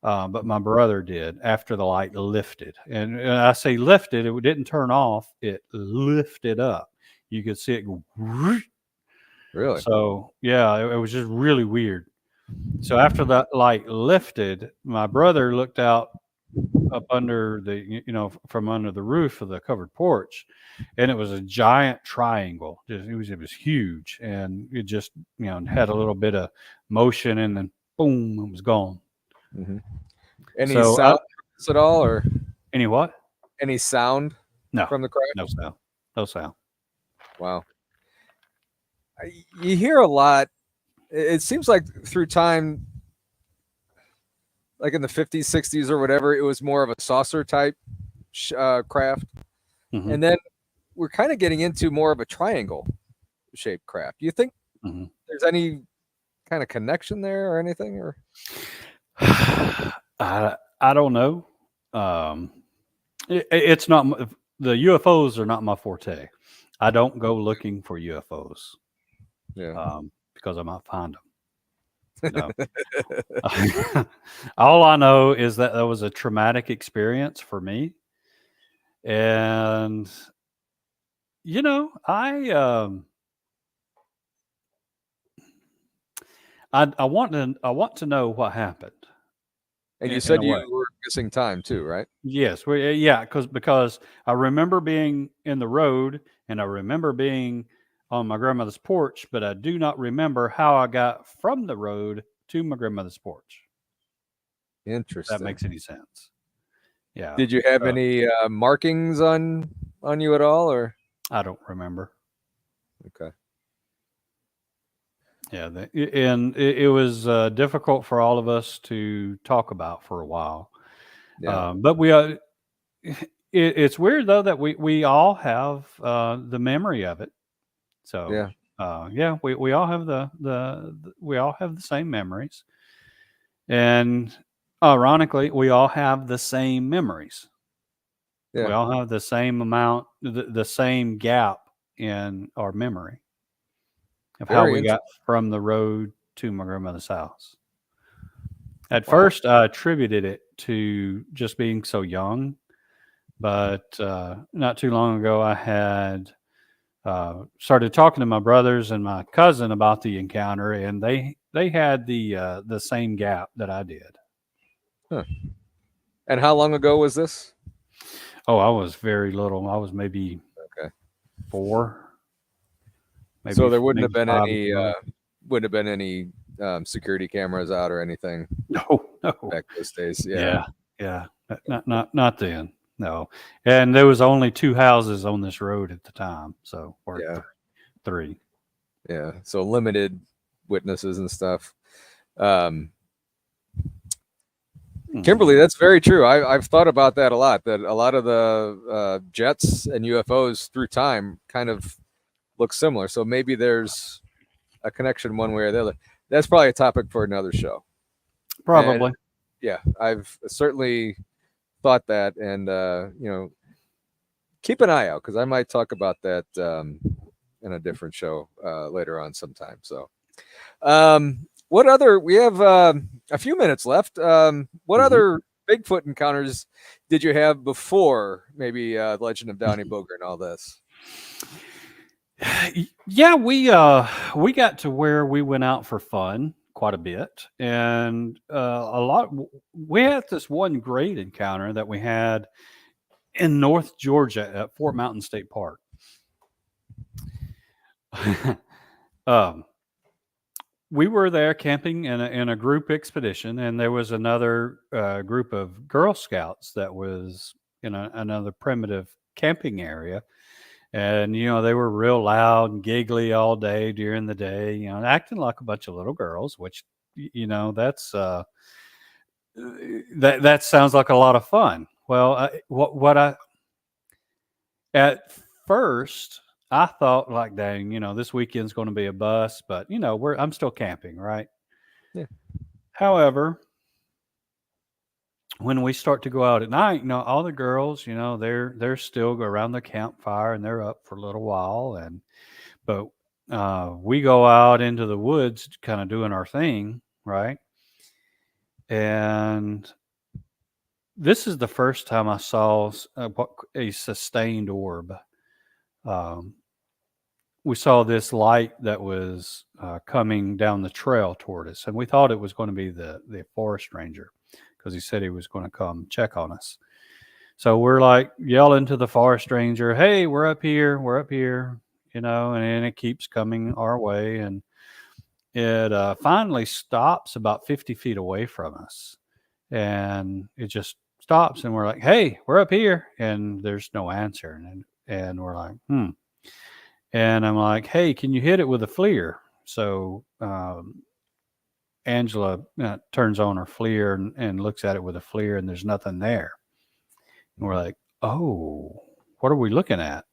but my brother did after the light lifted. And I say lifted, it didn't turn off, it lifted up. You could see it go. Really? So, yeah, it was just really weird. So after that light lifted, my brother looked out up under from under the roof of the covered porch, and it was a giant triangle. It was huge, and it just had a little bit of motion, and then boom, it was gone. Mm-hmm. Any So, sound at all, or any what? any sound No, from the crash? no sound. No sound. Wow. You hear a lot. It seems like through time, like in the 50s, 60s, or whatever, it was more of a saucer type craft. Mm-hmm. And then we're kind of getting into more of a triangle shaped craft. Do you think there's any kind of connection there or anything? Or I don't know. It's not the UFOs are not my forte. I don't go looking for UFOs. Yeah. Because I might find them. All I know is that was a traumatic experience for me, and I want to know what happened. And you said you were missing time too, right? Yes, because I remember being in the road, and I remember being on my grandmother's porch, but I do not remember how I got from the road to my grandmother's porch. Interesting. If that makes any sense. Yeah. Did you have any markings on you at all, or? I don't remember. Okay. Yeah, and it was difficult for all of us to talk about for a while. Yeah. But we it's weird though that we all have the memory of it. So we all have we all have the same memories, and ironically, we all have the same memories. Yeah. We all have the same amount, the same gap in our memory of how we got from the road to my grandmother's house. At first, I attributed it to just being so young, but not too long ago, I had started talking to my brothers and my cousin about the encounter, and they had the same gap that I did. Huh. And how long ago was this? Oh, I was very little. I was maybe 4. Maybe, so there wouldn't have been any security cameras out or anything. No. Back those days. Yeah. Not then. No. And there was only 2 houses on this road at the time. So, or 3. Yeah. So limited witnesses and stuff. Kimberly, that's very true. I've thought about that a lot, that a lot of the jets and UFOs through time kind of look similar. So maybe there's a connection one way or the other. That's probably a topic for another show. Probably. And, I've certainly thought that, and keep an eye out, because I might talk about that in a different show later on sometime. So what other, we have a few minutes left. What other Bigfoot encounters did you have before maybe Legend of Downey Booger and all this? Yeah, we got to where we went out for fun quite a bit, and we had this one great encounter that we had in North Georgia at Fort Mountain State Park. We were there camping in a group expedition, and there was another group of Girl Scouts that was in another primitive camping area. And, they were real loud and giggly all day during the day, acting like a bunch of little girls, which, that's that sounds like a lot of fun. Well, at first I thought, like, dang, this weekend's going to be a bust, but I'm still camping, right? Yeah. However, when we start to go out at night, all the girls, they're still around the campfire and they're up for a little while, but we go out into the woods, kind of doing our thing, right? And this is the first time I saw a sustained orb. We saw this light that was coming down the trail toward us, and we thought it was going to be the forest ranger because he said he was going to come check on us. So we're like yelling to the forest ranger, "Hey, we're up here, you know," and it keeps coming our way. And it finally stops about 50 feet away from us. And it just stops. And we're like, "Hey, we're up here." And there's no answer. And we're like, And I'm like, "Hey, can you hit it with a FLIR?" So Angela turns on her FLIR and looks at it with a FLIR, and there's nothing there. And we're like, "Oh, what are we looking at?"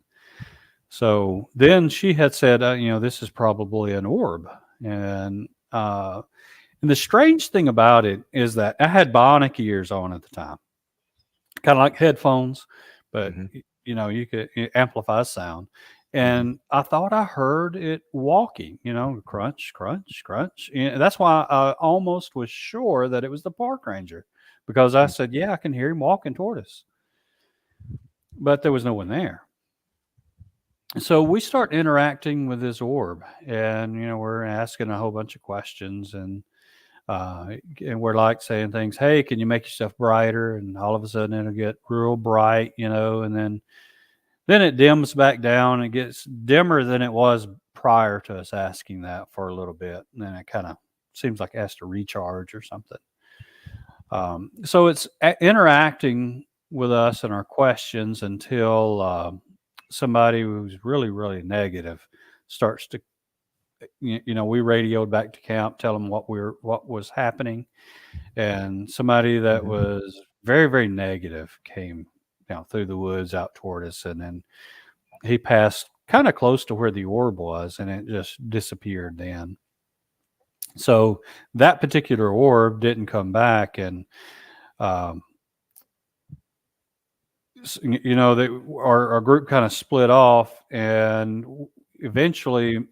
So then she had said, "This is probably an orb." And the strange thing about it is that I had bionic ears on at the time, kind of like headphones, but you could amplify sound. And I thought I heard it walking, crunch, crunch, crunch. And that's why I almost was sure that it was the park ranger, because I said, "Yeah, I can hear him walking toward us." But there was no one there. So we start interacting with this orb, and we're asking a whole bunch of questions, and we're like saying things, "Hey, can you make yourself brighter?" And all of a sudden it'll get real bright, and then it dims back down and gets dimmer than it was prior to us asking that for a little bit. And then it kind of seems like it has to recharge or something. So it's interacting with us and our questions until somebody who's really, really negative starts to, we radioed back to camp, tell them what was happening. And somebody that was very, very negative came through the woods out toward us, and then he passed kind of close to where the orb was, and it just disappeared then. So that particular orb didn't come back, and our group kind of split off, and eventually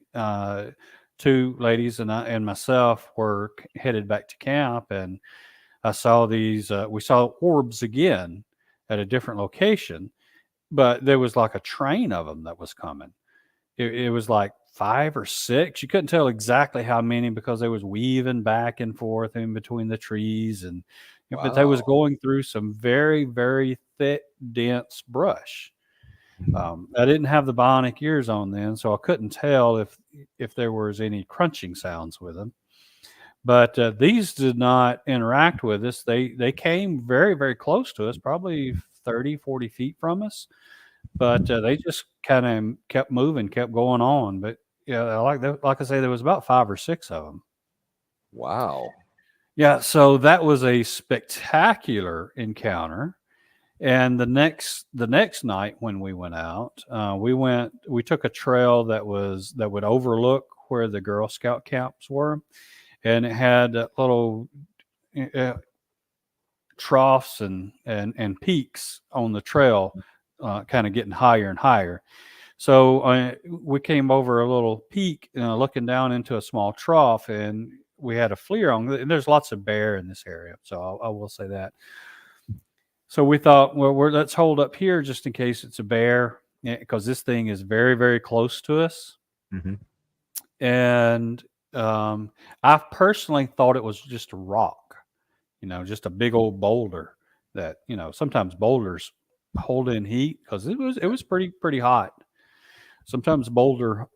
two ladies and myself were headed back to camp, and I saw we saw orbs again at a different location, but there was like a train of them that was coming. It was like 5 or 6. You couldn't tell exactly how many because they was weaving back and forth in between the trees, and but they was going through some very, very thick, dense brush. I didn't have the bionic ears on then, so I couldn't tell if there was any crunching sounds with them. But these did not interact with us. They came very, very close to us, probably 30, 40 feet from us. But they just kind of kept moving, kept going on. But like I say, there was about 5 or 6 of them. Wow. Yeah, so that was a spectacular encounter. And the next night when we went out, we took a trail that would overlook where the Girl Scout camps were, and it had little troughs and peaks on the trail, kind of getting higher and higher. So we came over a little peak, looking down into a small trough, and we had a FLIR on. And there's lots of bear in this area, so I will say that. So we thought, well, let's hold up here just in case it's a bear, because this thing is very, very close to us. And I personally thought it was just a rock, just a big old boulder that, sometimes boulders hold in heat, because it was pretty hot. Sometimes boulders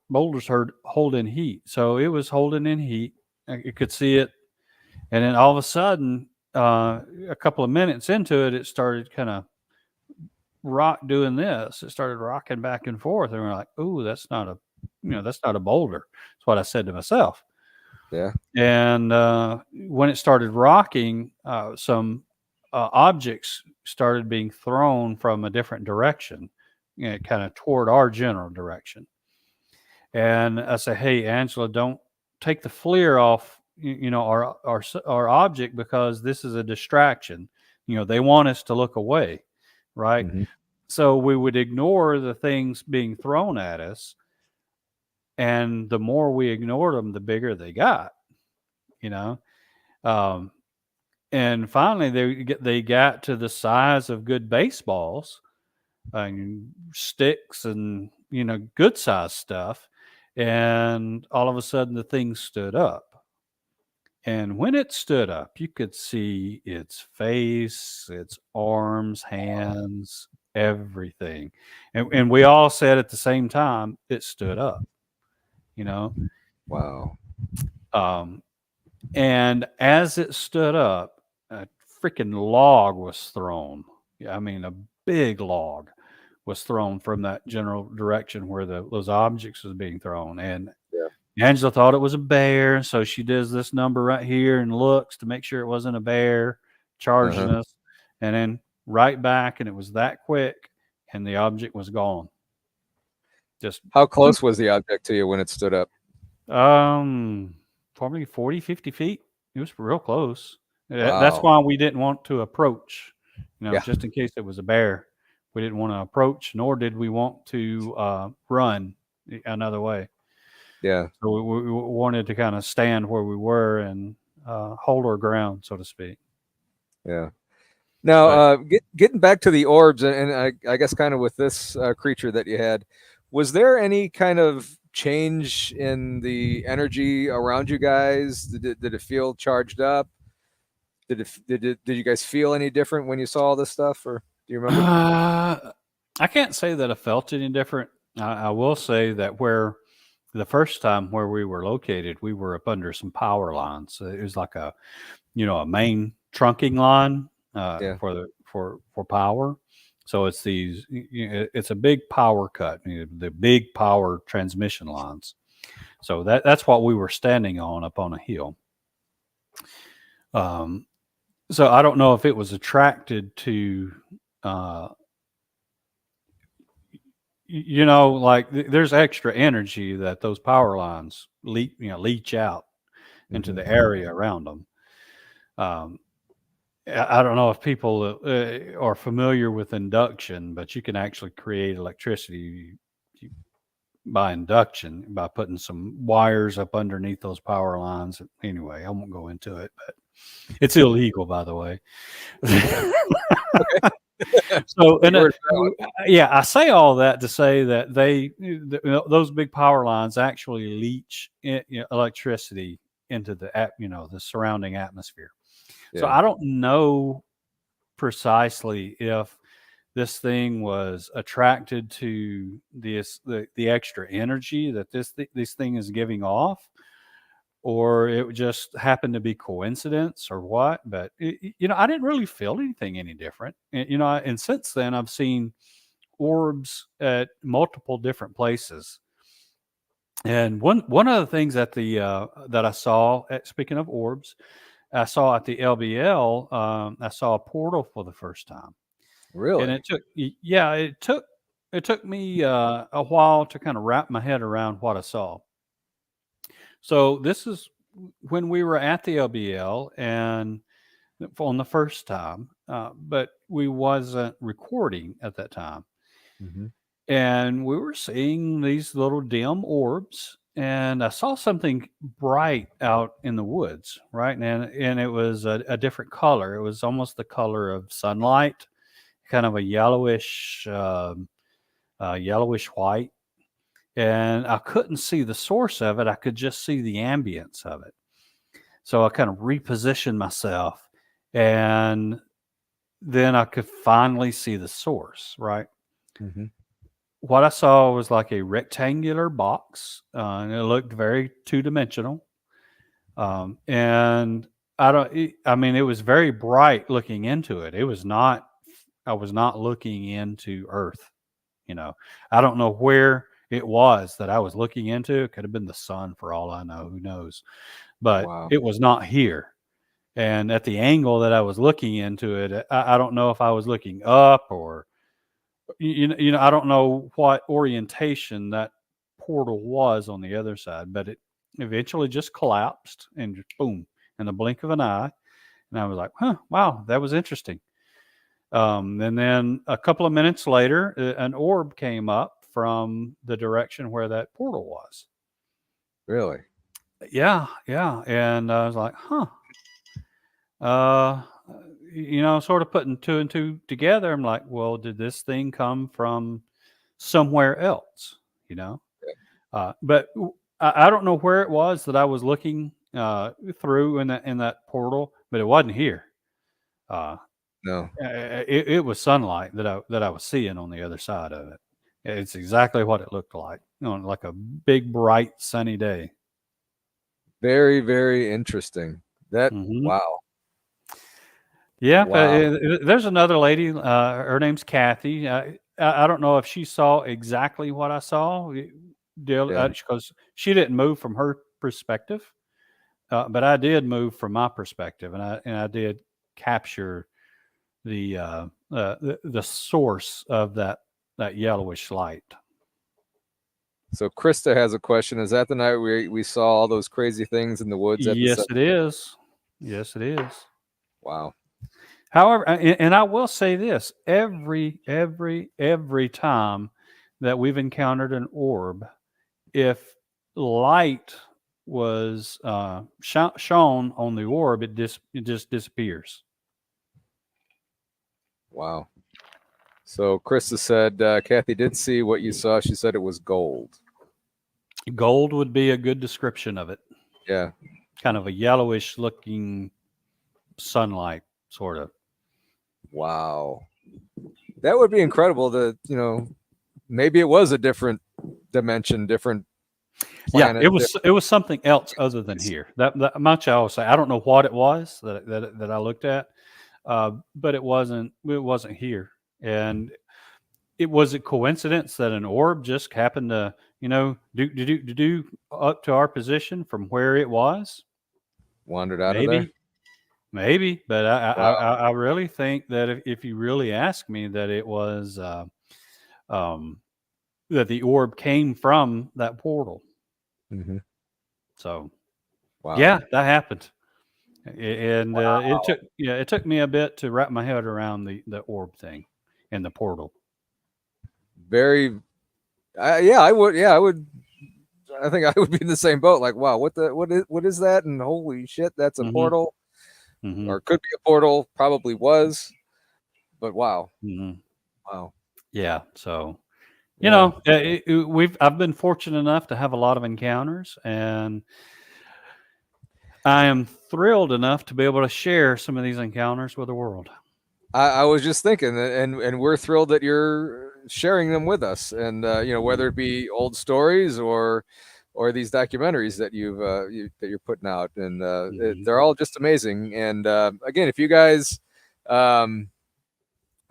hold in heat. So it was holding in heat. You could see it. And then all of a sudden, a couple of minutes into it, it started kind of doing this. It started rocking back and forth, and we're like, "Ooh, that's not a boulder." That's what I said to myself. Yeah. And when it started rocking, some objects started being thrown from a different direction, kind of toward our general direction. And I said, "Hey, Angela, don't take the FLIR off, our object, because this is a distraction. They want us to look away, right?" So we would ignore the things being thrown at us, and the more we ignored them, the bigger they got. And finally they got to the size of good baseballs and sticks and good size stuff, and all of a sudden the thing stood up. And when it stood up, you could see its face, its arms, hands, everything. And we all said at the same time, it stood up, you know. Wow. And as it stood up, a freaking log was thrown. I mean, a big log was thrown from that general direction where those objects was being thrown. And Yeah. Angela thought it was a bear, so she does this number right here and looks to make sure it wasn't a bear charging us, and then right back, and it was that quick, and the object was gone. Just How close was the object to you when it stood up? probably 40, 50 feet. It was real close. Wow. That's why we didn't want to approach, Yeah. just in case it was a bear. We didn't want to approach, nor did we want to run another way. Yeah. So we wanted to kind of stand where we were and hold our ground, so to speak. Yeah. Now, getting back to the orbs, and I guess kind of with this creature that you had, was there any kind of change in the energy around you guys? Did it feel charged up? Did you guys feel any different when you saw all this stuff, or do you remember? I can't say that I felt any different. I will say that where the first time where we were located, we were up under some power lines. It was like a main trunking line for power. So it's it's a big power cut, the big power transmission lines. So that's what we were standing on up on a hill. So I don't know if it was attracted to, like there's extra energy that those power lines leach out into the area around them. I don't know if people are familiar with induction, but you can actually create electricity by induction by putting some wires up underneath those power lines. Anyway, I won't go into it, but it's illegal, by the way. So, I say all that to say that those big power lines actually leach electricity into the surrounding atmosphere. Yeah. So I don't know precisely if this thing was attracted to the extra energy that this thing is giving off, or it just happened to be coincidence or what. But I didn't really feel anything any different. And since then I've seen orbs at multiple different places. And one of the things that I saw, speaking of orbs, I saw at the LBL, I saw a portal for the first time. Really? And it took me a while to kind of wrap my head around what I saw. So this is when we were at the LBL and on the first time, but we wasn't recording at that time. Mm-hmm. And we were seeing these little dim orbs, and I saw something bright out in the woods, right? And it was a different color. It was almost the color of sunlight, kind of a yellowish white. And I couldn't see the source of it. I could just see the ambience of it. So I kind of repositioned myself, and then I could finally see the source, right? Mm-hmm. What I saw was like a rectangular box, and it looked very two-dimensional. And it was very bright looking into it. I was not looking into Earth. I don't know where it was that I was looking into. It could have been the sun for all I know, who knows, but wow. It was not here. And at the angle that I was looking into it, I don't know if I was looking up or, I don't know what orientation that portal was on the other side, but it eventually just collapsed and just boom, in the blink of an eye. And I was like, wow, that was interesting. And then a couple of minutes later, an orb came up from the direction where that portal was. Really? Yeah. And I was like, sort of putting two and two together. I'm like, well, did this thing come from somewhere else? But I don't know where it was that I was looking through in that portal, but it wasn't here. No. It was sunlight that I was seeing on the other side of it. It's exactly what it looked like, like a big, bright, sunny day. Very, very interesting. Wow. Yeah. Wow. There's another lady. Her name's Kathy. I don't know if she saw exactly what I saw, because she didn't move from her perspective, but I did move from my perspective, and I did capture the source of that yellowish light. So Krista has a question. Is that the night we saw all those crazy things in the woods? Yes, it is. Yes, it is. Wow. However, and I will say this: every time that we've encountered an orb, if light was shown on the orb, it just disappears. Wow. So Krista said, Kathy did see what you saw. She said it was gold. Gold would be a good description of it. Yeah. Kind of a yellowish looking sunlight, sort of. Wow. That would be incredible to, maybe it was a different dimension, different planet. Yeah, it was something else other than here. That much I will say. I don't know what it was that I looked at, but it wasn't here. And it was a coincidence that an orb just happened to, do up to our position from where it was. Wandered out of there? Maybe, but I really think that if you really ask me, that it was that the orb came from that portal. Mm-hmm. So, wow. Yeah, that happened, and it took me a bit to wrap my head around the orb thing and the portal. Very, I would. I think I would be in the same boat. Like, wow, what is that? And holy shit, that's a portal. Mm-hmm. Or it could be a portal, probably was, but wow. Mm-hmm. Wow. Yeah. So, I've been fortunate enough to have a lot of encounters, and I am thrilled enough to be able to share some of these encounters with the world. I was just thinking, and we're thrilled that you're sharing them with us, and whether it be old stories or these documentaries that you're putting out, and they're all just amazing. And again, if you guys are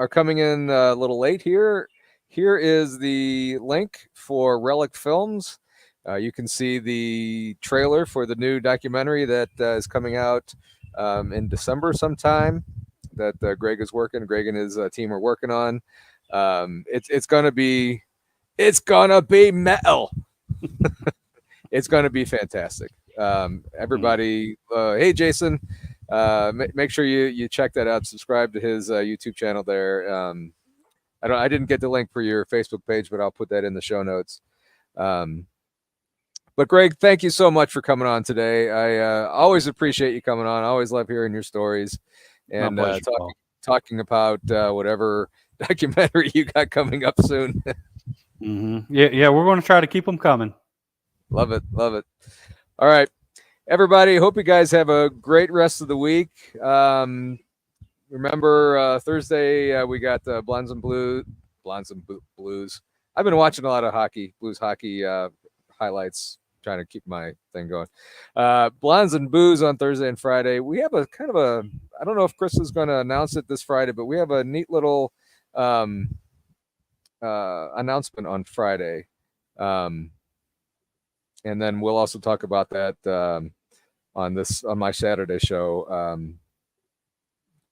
coming in a little late here is the link for Relic Films. You can see the trailer for the new documentary that is coming out in December sometime, that Greg and his team are working on. It's gonna be metal. It's going to be fantastic. Everybody, hey, Jason, make sure you check that out. Subscribe to his YouTube channel there. I didn't get the link for your Facebook page, but I'll put that in the show notes. But Greg, thank you so much for coming on today. I always appreciate you coming on. I always love hearing your stories and talking about whatever documentary you got coming up soon. Mm-hmm. Yeah, we're going to try to keep them coming. Love it. All right, everybody. Hope you guys have a great rest of the week. Remember, Thursday we got Blondes and Blues. I've been watching a lot of blues hockey highlights, trying to keep my thing going. Blondes and Booze on Thursday and Friday. We have a kind of I don't know if Chris is going to announce it this Friday, but we have a neat little announcement on Friday. And then we'll also talk about that on my Saturday show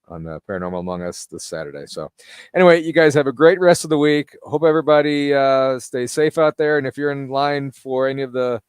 on Paranormal Among Us this Saturday. So anyway, you guys have a great rest of the week. Hope everybody stays safe out there. And if you're in line for any of the